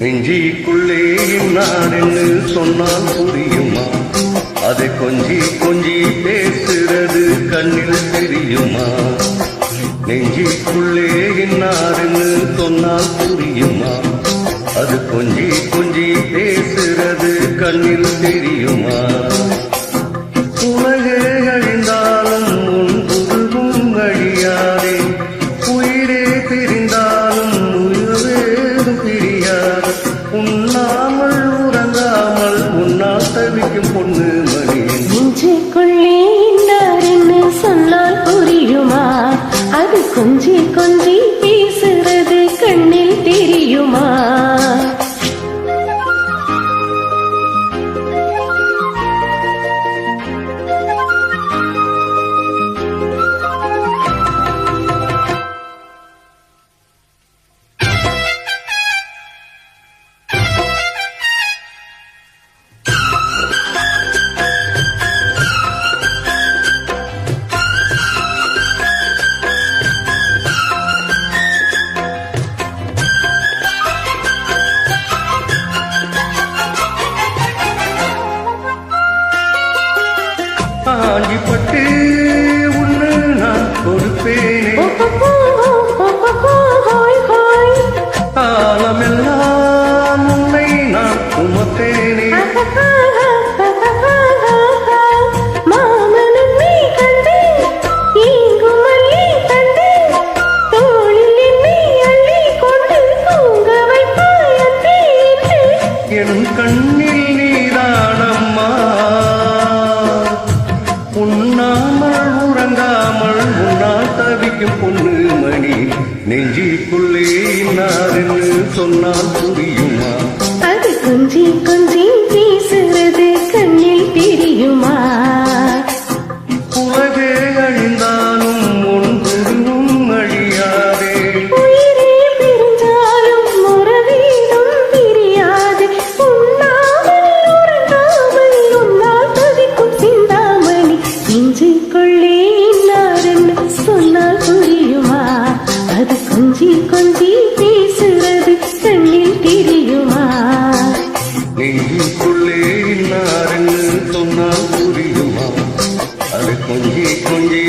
நெஞ்சிக்குள்ளே நான் என்று சொன்னால் புரியுமா? அதை கொஞ்சி கொஞ்சி பேசுறது கண்ணில் தெரியுமா? நெஞ்சிக்குள்ளே நான் என்று சொன்னால் புரியுமா? அது கொஞ்சி கொஞ்சி பேசுறது கண்ணில் தெரியுமா? உலகே அழிந்தாலும் உன் உருவும் அழியாதே, உயிரே பிரிந்தாலும் உயிரேதும் பிரியாது. உண்ணாமல் உறங்காமல் உன்னால் தவிக்கும் பொண்ணு மணி. நெஞ்சுக்குள்ளே இன்னார்னு சொன்னால் புரியுமா? அது கொஞ்சி கொஞ்சி பேசுறது கண்ணில் தெரியுமா? ஆஞ்சிப்பட்டு உன்னு நான் கொடுப்பேனே, காலமெல்லாம் உன்னை நான் சுமப்பேனே. என் கண்ணில் நீதானம்மா, உண்ணாமல் உறங்காமல் உன்னால் தவிக்கும் பொண்ணு மணி. நெஞ்சிக்குள்ளே இன்னாரென்று சொன்னால் புரியுமா? அது கொஞ்சி கொஞ்சி பேசுறது கண்ணில் தெரியுமா? உலகே அழிந்தாலும் உன் குருவும் அழியாதே, உயிரே பிரிஞ்சாலும் உறவேதும் பிரியாது. உண்ணாமல் உறங்காமல் உன்னால் தவிக்கும் சிந்தாமணி. நெஞ்சுக்குள்ளே இன்னாரென்று சொன்னால் புரியுமா? அது கொஞ்சி கொஞ்சி பேசுறது கண்ணில் தெரியுமா? நெஞ்சிக்குள்ளே இன்னாரென்று சொன்னால் புரியுமா? அது கொஞ்சி கொஞ்சி